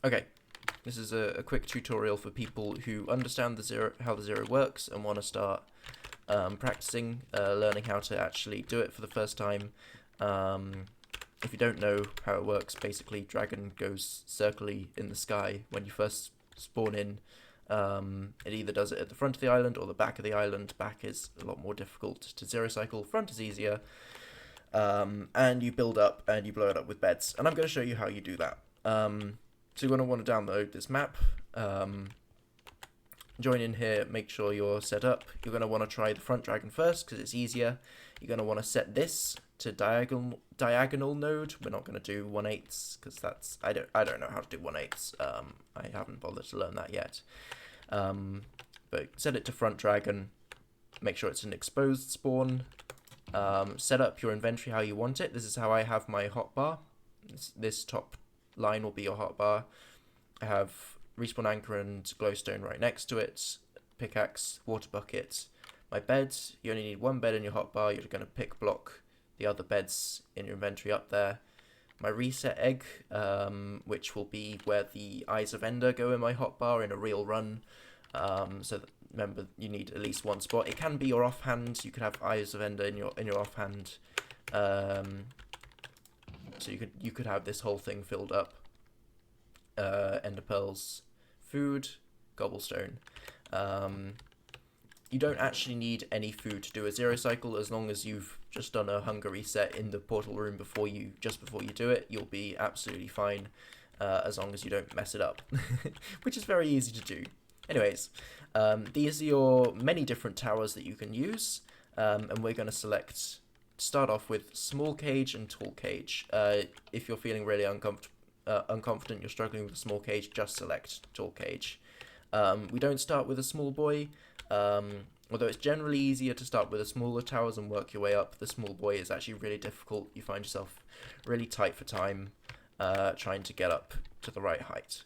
Okay, this is a quick tutorial for people who understand how the zero works and want to start practicing, learning how to actually do it for the first time. If you don't know how it works, basically dragon goes circly in the sky when you first spawn in. It either does it at the front of the island or the back of the island. Back is a lot more difficult to zero cycle, front is easier. And you build up and you blow it up with beds. And I'm going to show you how you do that. So you're going to want to download this map, join in here, make sure you're set up. You're going to want to try the front dragon first because it's easier. You're going to want to set this to diagonal node. We're not going to do 1/8 because that's I don't know how to do 1/8. I haven't bothered to learn that yet. But set it to front dragon. Make sure it's an exposed spawn. Set up your inventory how you want it. This is how I have my hotbar. This top line will be your hotbar. I have respawn anchor and glowstone right next to it, pickaxe, water bucket, my bed. You only need one bed in your hotbar. You're going to pick block the other beds in your inventory up there. My reset egg, which will be where the Eyes of Ender go in my hotbar in a real run. So that, remember, you need at least one spot. It can be your offhand. You could have Eyes of Ender in your offhand. So you could have this whole thing filled up. Ender pearls, food, cobblestone. You don't actually need any food to do a zero cycle as long as you've just done a hunger reset in the portal room before you do it. You'll be absolutely fine as long as you don't mess it up, which is very easy to do. Anyways, these are your many different towers that you can use, and we're going to start off with small cage and tall cage. If you're feeling really unconfident, you're struggling with a small cage, just select tall cage. We don't start with a small boy, although it's generally easier to start with the smaller towers and work your way up. The small boy is actually really difficult. You find yourself really tight for time trying to get up to the right height.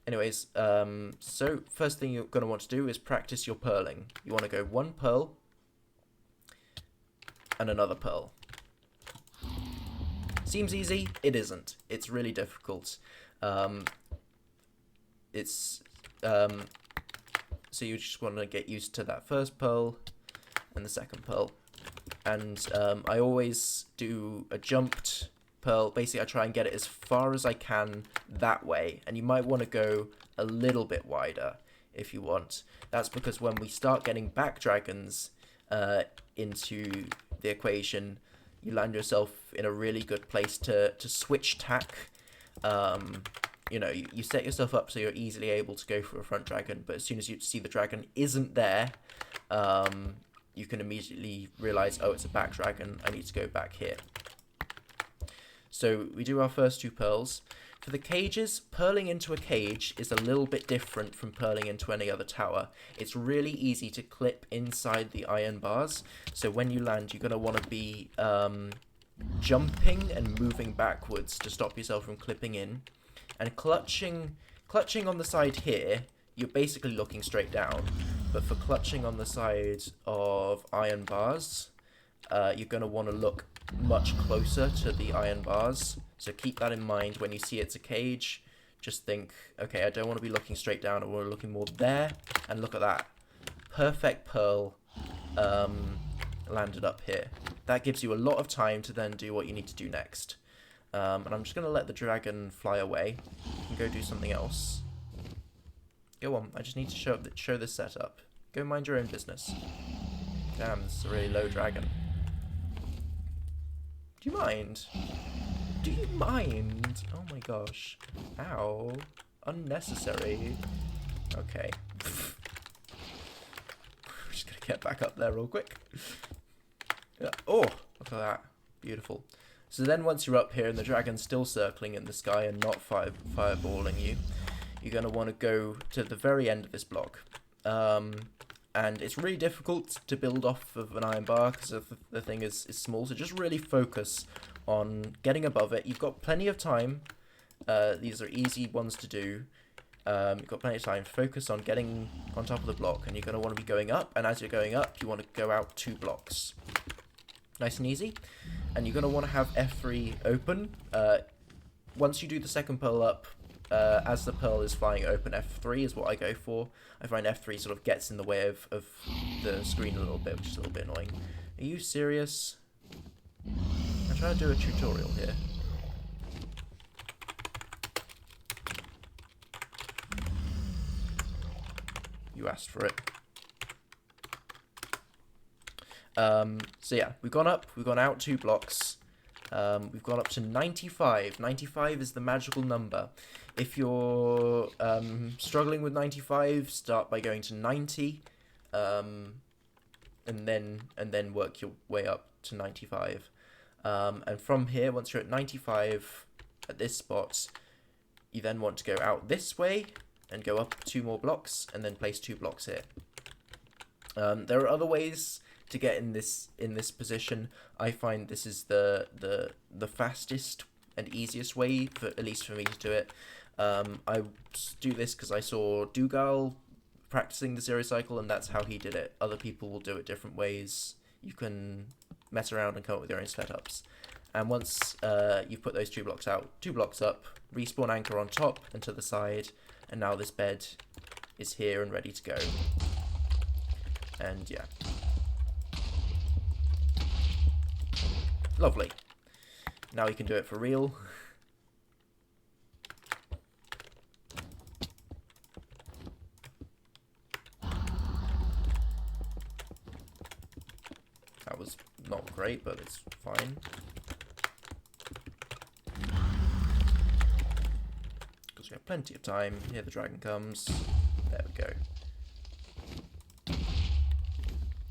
Anyways, so first thing you're going to want to do is practice your pearling. You want to go one pearl and another pearl. Seems easy, it isn't. It's really difficult. So you just want to get used to that first pearl and the second pearl. And I always do a jumped pearl. Basically, I try and get it as far as I can that way. And you might want to go a little bit wider if you want. That's because when we start getting back dragons into the equation, you land yourself in a really good place to switch tack. You know, you set yourself up so you're easily able to go for a front dragon, but as soon as you see the dragon isn't there, you can immediately realize, oh, it's a back dragon, I need to go back here. So we do our first two pearls. For the cages, pearling into a cage is a little bit different from pearling into any other tower. It's really easy to clip inside the iron bars, so when you land, you're going to want to be jumping and moving backwards to stop yourself from clipping in. And clutching on the side here, you're basically looking straight down. But for clutching on the side of iron bars, you're going to want to look much closer to the iron bars. So keep that in mind when you see it's a cage. Just think, okay, I don't want to be looking straight down. I want to be looking more there. And look at that. Perfect pearl landed up here. That gives you a lot of time to then do what you need to do next. And I'm just going to let the dragon fly away. You can go do something else. Go on, I just need to show this setup. Go mind your own business. Damn, this is a really low dragon. Do you mind? Do you mind? Oh my gosh. Ow. Unnecessary. Okay. We're just going to get back up there real quick. Oh, look at that. Beautiful. So then once you're up here and the dragon's still circling in the sky and not fireballing you, you're going to want to go to the very end of this block. And it's really difficult to build off of an iron bar because the thing is small, so just really focus on getting above it. You've got plenty of time. These are easy ones to do. You've got plenty of time. Focus on getting on top of the block, and you're going to want to be going up, and as you're going up, you want to go out 2 blocks. Nice and easy. And you're going to want to have F3 open. Once you do the second pearl up, as the pearl is flying open, F3 is what I go for. I find F3 sort of gets in the way of the screen a little bit, which is a little bit annoying. Are you serious? I'm trying to do a tutorial here. You asked for it. So yeah, we've gone up, we've gone out 2 blocks. We've gone up to 95. 95 is the magical number. If you're struggling with 95, start by going to 90, and then work your way up to 95. And from here, once you're at 95 at this spot, you then want to go out this way and go up 2 more blocks, and then place 2 blocks here. There are other ways to get in this position. I find this is the fastest and easiest way, for at least for me to do it. I do this because I saw Dougal practicing the zero cycle, and that's how he did it. Other people will do it different ways. You can mess around and come up with your own setups. And once you've put those 2 blocks out, 2 blocks up, respawn anchor on top and to the side, and now this bed is here and ready to go. And yeah. Lovely. Now you can do it for real. That was not great, but it's fine. Because we have plenty of time. Here the dragon comes. There we go.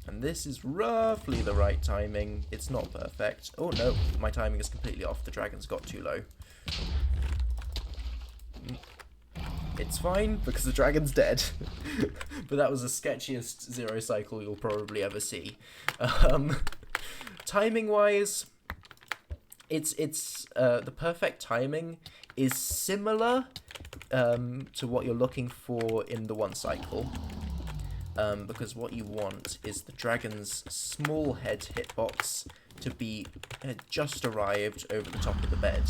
And this is roughly the right timing. It's not perfect. Oh no, my timing is completely off. The dragon's got too low. It's fine, because the dragon's dead. But that was the sketchiest zero cycle you'll probably ever see. Timing-wise, it's the perfect timing is similar to what you're looking for in the 1 cycle. Because what you want is the dragon's small head hitbox to be just arrived over the top of the bed.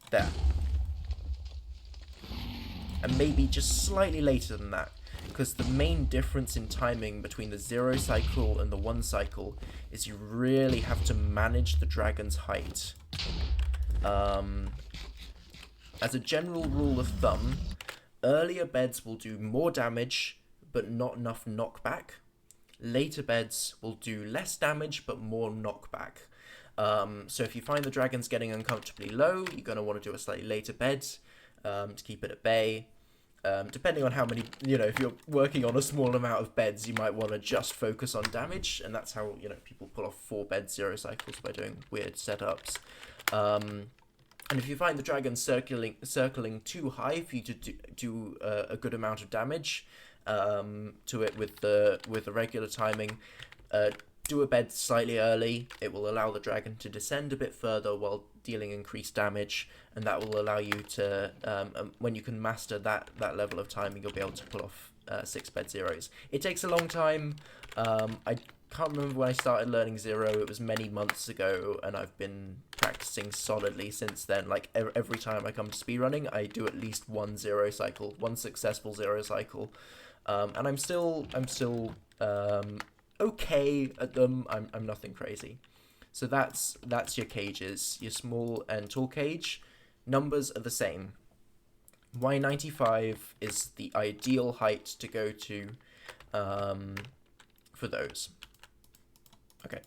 There. And maybe just slightly later than that, because the main difference in timing between the 0 cycle and the 1 cycle is you really have to manage the dragon's height. As a general rule of thumb, earlier beds will do more damage, but not enough knockback. Later beds will do less damage, but more knockback. So if you find the dragon's getting uncomfortably low, you're going to want to do a slightly later bed to keep it at bay. Depending on how many, if you're working on a small amount of beds, you might want to just focus on damage, and that's how, people pull off 4 bed 0 cycles by doing weird setups. And if you find the dragon circling too high for you to do a good amount of damage to it with the regular timing, do a bed slightly early. It will allow the dragon to descend a bit further while dealing increased damage, and that will allow you to, when you can master that level of timing, you'll be able to pull off 6 bed zeros. It takes a long time. I can't remember when I started learning Zero. It was many months ago, and I've been practicing solidly since then. Like every time I come to speedrunning, I do at least 1 0 cycle, 1 successful 0 cycle, and I'm still okay at them. I'm nothing crazy. So that's your cages, your small and tall cage. Numbers are the same. Y95 is the ideal height to go to for those. Okay.